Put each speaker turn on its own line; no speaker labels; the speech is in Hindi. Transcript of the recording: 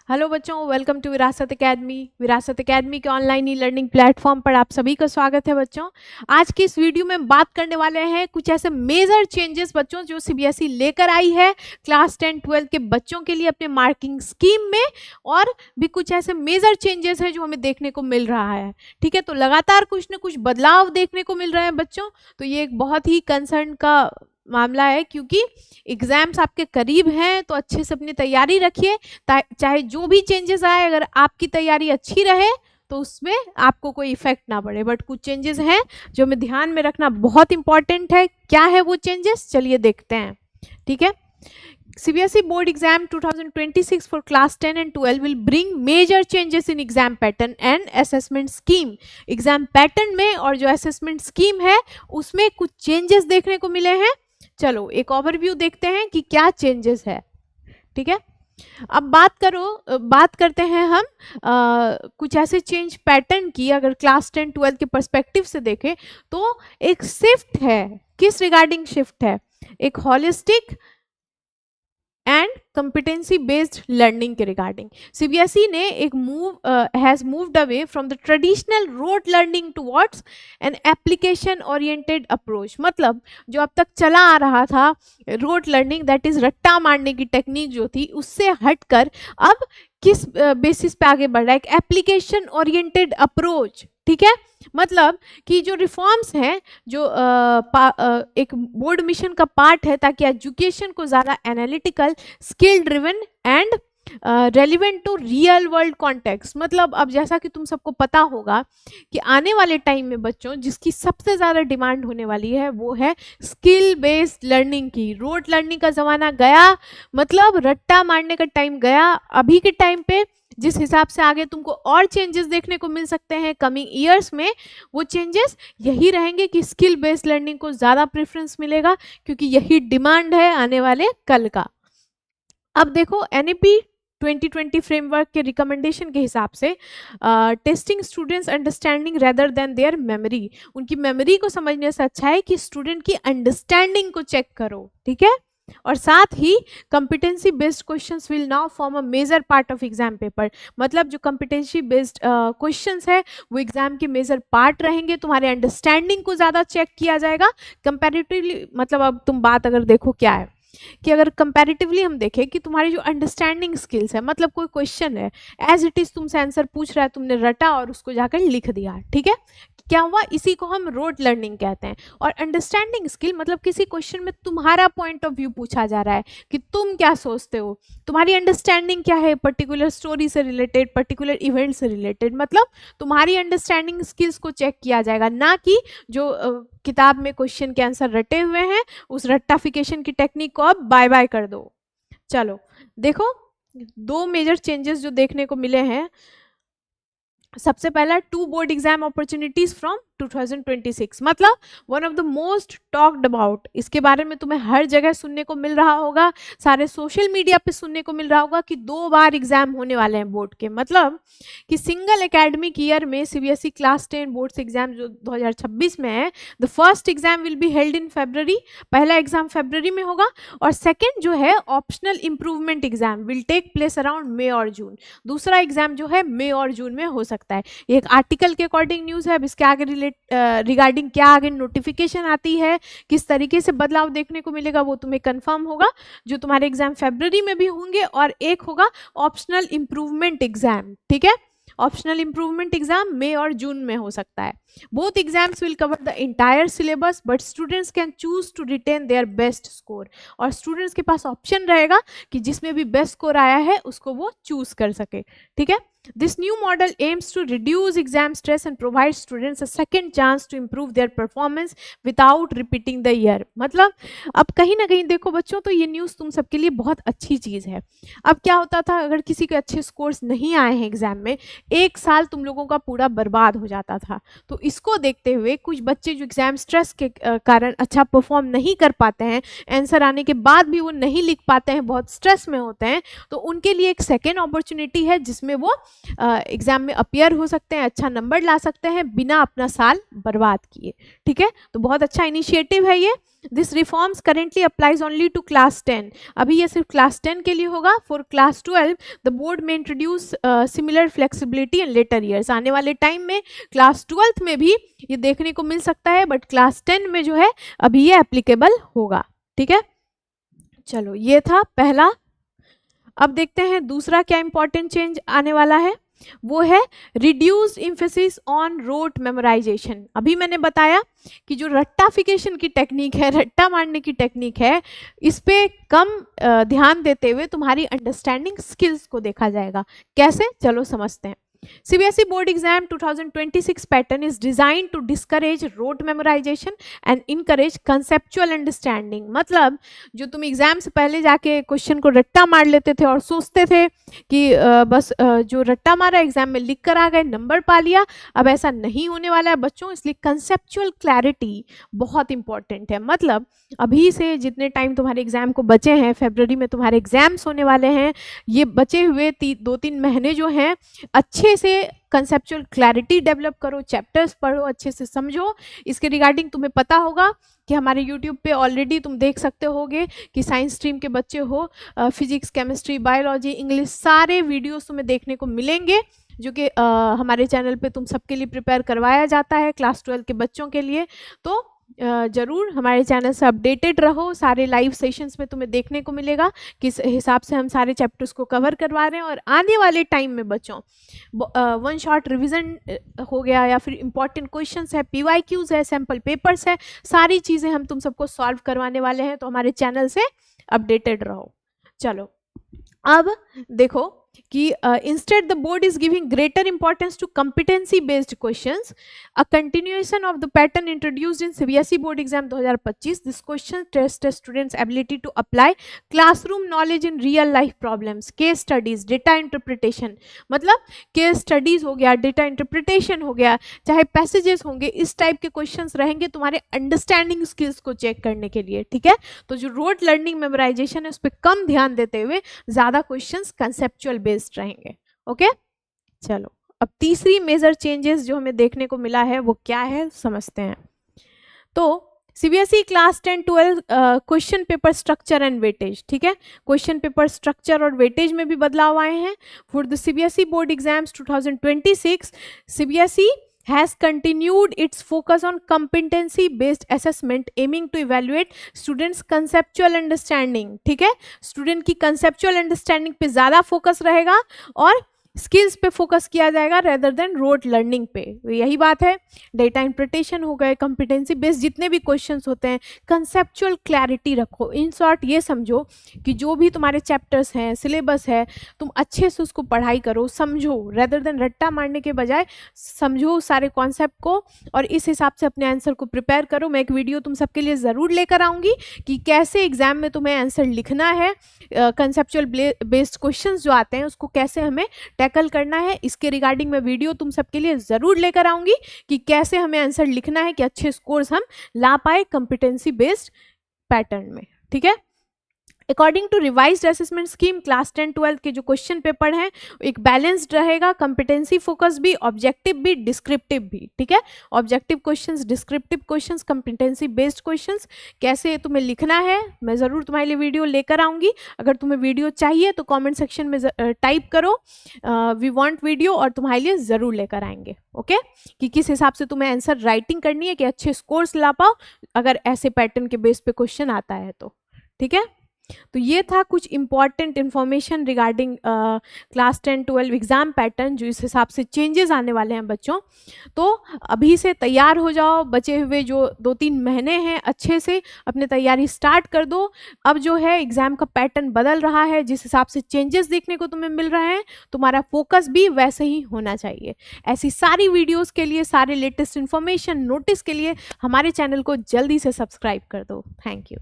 हेलो बच्चों, वेलकम टू विरासत एकेडमी। विरासत एकेडमी के ऑनलाइन ई लर्निंग प्लेटफॉर्म पर आप सभी का स्वागत है। बच्चों, आज की इस वीडियो में बात करने वाले हैं कुछ ऐसे मेजर चेंजेस बच्चों जो सीबीएसई लेकर आई है क्लास 10-12 के बच्चों के लिए अपने मार्किंग स्कीम में, और भी कुछ ऐसे मेजर चेंजेस हैं जो हमें देखने को मिल रहा है। ठीक है, तो लगातार कुछ न कुछ बदलाव देखने को मिल रहे हैं बच्चों। तो ये एक बहुत ही कंसर्न का मामला है, क्योंकि एग्जाम्स आपके करीब हैं, तो अच्छे से अपनी तैयारी रखिए। चाहे जो भी चेंजेस आए, अगर आपकी तैयारी अच्छी रहे तो उसमें आपको कोई इफेक्ट ना पड़े। बट कुछ चेंजेस हैं जो हमें ध्यान में रखना बहुत इंपॉर्टेंट है। क्या है वो चेंजेस, चलिए देखते हैं। ठीक है, CBSE board exam 2026 for class 10 and 12 will bring major changes in exam pattern and assessment scheme. Exam pattern में और जो असेसमेंट स्कीम है उसमें कुछ चेंजेस देखने को मिले हैं। चलो एक ओवरव्यू देखते हैं कि क्या चेंजेस है। ठीक है, अब बात करते हैं हम कुछ ऐसे चेंज पैटर्न की। अगर क्लास 10-12 के पर्सपेक्टिव से देखें तो एक शिफ्ट है। किस रिगार्डिंग शिफ्ट है? एक holistic and competency based learning के रिगार्डिंग सीबीएसई ने एक has moved away from the traditional rote learning towards an application oriented approach. मतलब जो अब तक चला आ रहा था रोट लर्निंग, दैट इज रट्टा मारने की टेक्निक जो थी, उससे हटकर अब किस बेसिस पे आगे बढ़ रहा है? एक एप्लीकेशन ओरिएंटेड अप्रोच। ठीक है, मतलब कि जो रिफॉर्म्स हैं जो एक बोर्ड मिशन का पार्ट है, ताकि एजुकेशन को ज़्यादा analytical, skill driven and relevant to real world context. मतलब अब जैसा कि तुम सबको पता होगा कि आने वाले टाइम में बच्चों जिसकी सबसे ज़्यादा डिमांड होने वाली है वो है स्किल बेस्ड लर्निंग की। रोट लर्निंग का ज़माना गया, मतलब रट्टा मारने का टाइम गया। अभी के टाइम पे जिस हिसाब से आगे तुमको और चेंजेस देखने को मिल सकते हैं कमिंग ईयर्स में, वो चेंजेस यही रहेंगे कि स्किल बेस्ड लर्निंग को ज़्यादा प्रेफरेंस मिलेगा, क्योंकि यही डिमांड है आने वाले कल का। अब देखो, एनईपी 2020 फ्रेमवर्क के रिकमेंडेशन के हिसाब से testing students understanding rather than there memory. उनकी मेमोरी को समझने से अच्छा है कि स्टूडेंट की अंडरस्टैंडिंग को चेक करो। ठीक है, और साथ ही competency based questions will now form a major part of exam paper. मतलब जो कॉम्पिटेंसी बेस्ड क्वेश्चंस है वो एग्जाम के मेजर पार्ट रहेंगे। तुम्हारे अंडरस्टैंडिंग को ज़्यादा चेक किया जाएगा कंपैरेटिवली। मतलब अब तुम बात अगर देखो क्या है कि अगर कंपैरेटिवली हम देखें कि तुम्हारी जो अंडरस्टैंडिंग स्किल्स है, मतलब कोई क्वेश्चन है एज इट इज तुमसे आंसर पूछ रहा है, तुमने रटा और उसको जाकर लिख दिया। ठीक है, क्या हुआ? इसी को हम रोट लर्निंग कहते हैं। और अंडरस्टैंडिंग स्किल मतलब किसी क्वेश्चन में तुम्हारा पॉइंट ऑफ व्यू पूछा जा रहा है कि तुम क्या सोचते हो, तुम्हारी अंडरस्टैंडिंग क्या है पर्टिकुलर स्टोरी से रिलेटेड, पर्टिकुलर इवेंट से रिलेटेड। मतलब तुम्हारी अंडरस्टैंडिंग स्किल्स को चेक किया जाएगा, ना कि जो किताब में क्वेश्चन के आंसर रटे हुए हैं उस रट्टाफिकेशन की टेक्निक को अब बाय बाय कर दो। चलो देखो, दो मेजर चेंजेस जो देखने को मिले हैं। सबसे पहला, 2 बोर्ड एग्जाम अपॉर्चुनिटीज फ्रॉम 2026। मतलब one of the most talked about, इसके बारे में तुम्हें हर जगह सुनने को मिल रहा होगा, सारे सोशल मीडिया पे सुनने को मिल रहा होगा कि 2 बार एग्जाम होने वाले हैं बोर्ड के। मतलब कि सिंगल एकेडमिक ईयर में सीबीएसई क्लास 10 बोर्ड्स एग्जाम जो 2026 में है, the first exam will be held in February. पहला एग्जाम फरवरी में होगा, और सेकेंड जो है optional improvement exam will take place around May और जून। दूसरा एग्जाम जो है मई और जून में हो सकता है। ये एक आर्टिकल के अकॉर्डिंग न्यूज़ है। अब इसके आगे रिगार्डिंग क्या आगे नोटिफिकेशन आती है, किस तरीके से बदलाव देखने को मिलेगा, वो तुम्हें कंफर्म होगा। जो तुम्हारे एग्जाम फरवरी में भी होंगे, और एक होगा ऑप्शनल इम्प्रूवमेंट एग्जाम। ठीक है, ऑप्शनल इम्प्रूवमेंट एग्जाम मई और जून में हो सकता है। Both exams will cover the entire syllabus, but students can choose to retain their best score. और स्टूडेंट्स के पास ऑप्शन रहेगा कि जिसमें भी बेस्ट स्कोर आया है उसको वो चूज कर सके। ठीक है, this new model aims to reduce exam stress and provide students a second chance to improve their performance without repeating the year। मतलब अब कहीं ना कहीं देखो बच्चों, तो ये न्यूज़ तुम सबके लिए बहुत अच्छी चीज़ है। अब क्या होता था, अगर किसी के अच्छे स्कोर्स नहीं आए हैं एग्जाम में, एक साल तुम लोगों का पूरा बर्बाद हो जाता था। तो इसको देखते हुए कुछ बच्चे जो एग्जाम स्ट्रेस के कारण अच्छा परफॉर्म नहीं कर पाते हैं, आंसर आने के बाद भी वो नहीं लिख पाते हैं, बहुत स्ट्रेस में होते हैं, तो उनके लिए एक सेकेंड अपॉर्चुनिटी है जिसमें वो एग्ज़ाम में अपीयर हो सकते हैं, अच्छा नंबर ला सकते हैं बिना अपना साल बर्बाद किए। ठीक है, तो बहुत अच्छा इनिशिएटिव है ये। This reforms currently applies only to class 10। अभी ये सिर्फ क्लास 10 के लिए होगा। फॉर क्लास 12 द बोर्ड में introduce similar flexibility in later years. आने वाले टाइम में क्लास 12th में भी ये देखने को मिल सकता है, बट क्लास 10 में जो है अभी ये एप्लीकेबल होगा। ठीक है, चलो ये था पहला। अब देखते हैं दूसरा क्या इंपॉर्टेंट चेंज आने वाला है, वो है reduced emphasis on rote memorization. अभी मैंने बताया कि जो रट्टाफिकेशन की टेक्निक है, रट्टा मारने की टेक्निक है, इस पे कम ध्यान देते हुए तुम्हारी अंडरस्टैंडिंग स्किल्स को देखा जाएगा। कैसे, चलो समझते हैं। CBSE board exam 2026 pattern is designed to discourage rote memorization and encourage conceptual understanding। मतलब जो तुम एग्जाम से पहले जाके क्वेश्चन को रट्टा मार लेते थे और सोचते थे कि बस जो रट्टा मारा एग्जाम में लिख कर आ गए, नंबर पा लिया, अब ऐसा नहीं होने वाला है बच्चों। इसलिए कंसेप्चुअल क्लैरिटी बहुत इंपॉर्टेंट है। मतलब अभी से जितने टाइम तुम्हारे एग्जाम को बचे हैं, फरवरी में तुम्हारे एग्जाम्स होने वाले हैं, ये बचे हुए 2-3 महीने जो हैं अच्छे से कंसेप्चुअल क्लैरिटी डेवलप करो, चैप्टर्स पढ़ो, अच्छे से समझो। इसके रिगार्डिंग तुम्हें पता होगा कि हमारे यूट्यूब पे ऑलरेडी तुम देख सकते होगे कि साइंस स्ट्रीम के बच्चे हो, फिजिक्स, केमिस्ट्री, बायोलॉजी, इंग्लिश, सारे वीडियोस तुम्हें देखने को मिलेंगे जो कि हमारे चैनल पे तुम सबके लिए प्रिपेयर करवाया जाता है क्लास 12 के बच्चों के लिए। तो ज़रूर हमारे चैनल से अपडेटेड रहो। सारे लाइव सेशंस में तुम्हें देखने को मिलेगा किस हिसाब से हम सारे चैप्टर्स को कवर करवा रहे हैं। और आने वाले टाइम में बच्चों वन शॉट रिवीजन हो गया या फिर इंपॉर्टेंट क्वेश्चंस है, PYQs है, सैम्पल पेपर्स है, सारी चीज़ें हम तुम सबको सॉल्व करवाने वाले हैं। तो हमारे चैनल से अपडेटेड रहो। चलो अब देखो कि instead the board is giving greater importance to competency based questions, a continuation of the pattern introduced in CBSE board exam 2025. This question tests the students ability to apply classroom knowledge in real life problems, case studies, data interpretation। मतलब case studies हो गया, data interpretation हो गया, चाहे passages होंगे, इस टाइप के क्वेश्चंस रहेंगे तुम्हारे अंडरस्टैंडिंग स्किल्स को चेक करने के लिए। ठीक है, तो जो रोट लर्निंग मेमोराइजेशन है उस पर कम ध्यान देते हुए ज़्यादा क्वेश्चंस कंसेप्चुअल बेस्ड रहेंगे। ओके, चलो अब तीसरी मेजर चेंजेस जो हमें देखने को मिला है वो क्या है समझते हैं। तो CBSE class 10-12 question paper structure and weightage. ठीक है, क्वेश्चन पेपर स्ट्रक्चर और वेटेज में भी बदलाव आए हैं। For the CBSE board exams 2026 CBSE has continued its focus on competency based assessment aiming to evaluate students conceptual understanding। ठीक है, स्टूडेंट की conceptual understanding पे ज़्यादा फोकस रहेगा और स्किल्स पे फोकस किया जाएगा रेदर देन रोट लर्निंग पे। यही बात है, डेटा इंटरप्रिटेशन हो गए, कॉम्पिटेंसी बेस्ड जितने भी क्वेश्चंस होते हैं, कंसेप्चुअल क्लैरिटी रखो। इन शॉर्ट ये समझो कि जो भी तुम्हारे चैप्टर्स हैं, सिलेबस है, तुम अच्छे से उसको पढ़ाई करो, समझो, रेदर देन रट्टा मारने के बजाय समझो सारे कॉन्सेप्ट को और इस हिसाब से अपने आंसर को प्रिपेयर करो। मैं एक वीडियो तुम सबके लिए ज़रूर लेकर आऊँगी कि कैसे एग्जाम में तुम्हें आंसर लिखना है, कंसेप्चुअल बेस्ड क्वेश्चंस जो आते हैं उसको कैसे हमें टैकल करना है। इसके रिगार्डिंग मैं वीडियो तुम सबके लिए ज़रूर लेकर आऊँगी कि कैसे हमें आंसर लिखना है कि अच्छे स्कोर्स हम ला पाए कॉम्पिटेंसी बेस्ड पैटर्न में। ठीक है, according to revised assessment scheme class 10-12 के जो क्वेश्चन पेपर हैं एक बैलेंस्ड रहेगा, कॉम्पिटेंसी फोकस भी, ऑब्जेक्टिव भी, डिस्क्रिप्टिव भी। ठीक है, objective questions, descriptive questions, competency based questions, कैसे तुम्हें लिखना है मैं ज़रूर तुम्हारे लिए वीडियो लेकर आऊँगी। अगर तुम्हें वीडियो चाहिए तो कॉमेंट सेक्शन में टाइप करो वी वांट वीडियो और तुम्हारे लिए ज़रूर लेकर आएंगे। ओके, कि किस हिसाब से तुम्हें आंसर राइटिंग करनी है कि अच्छे स्कोर्स ला पाओ अगर ऐसे पैटर्न के बेस पे क्वेश्चन आता है तो। ठीक है, तो ये था कुछ important information regarding class 10-12 exam pattern, जो इस हिसाब से चेंजेस आने वाले हैं बच्चों। तो अभी से तैयार हो जाओ, बचे हुए जो 2-3 महीने हैं अच्छे से अपने तैयारी स्टार्ट कर दो। अब जो है एग्ज़ाम का पैटर्न बदल रहा है, जिस हिसाब से चेंजेस देखने को तुम्हें मिल रहे हैं तुम्हारा फोकस भी वैसे ही होना चाहिए। ऐसी सारी वीडियोज़ के लिए, सारे लेटेस्ट इन्फॉर्मेशन, नोटिस के लिए हमारे चैनल को जल्दी से सब्सक्राइब कर दो। Thank you.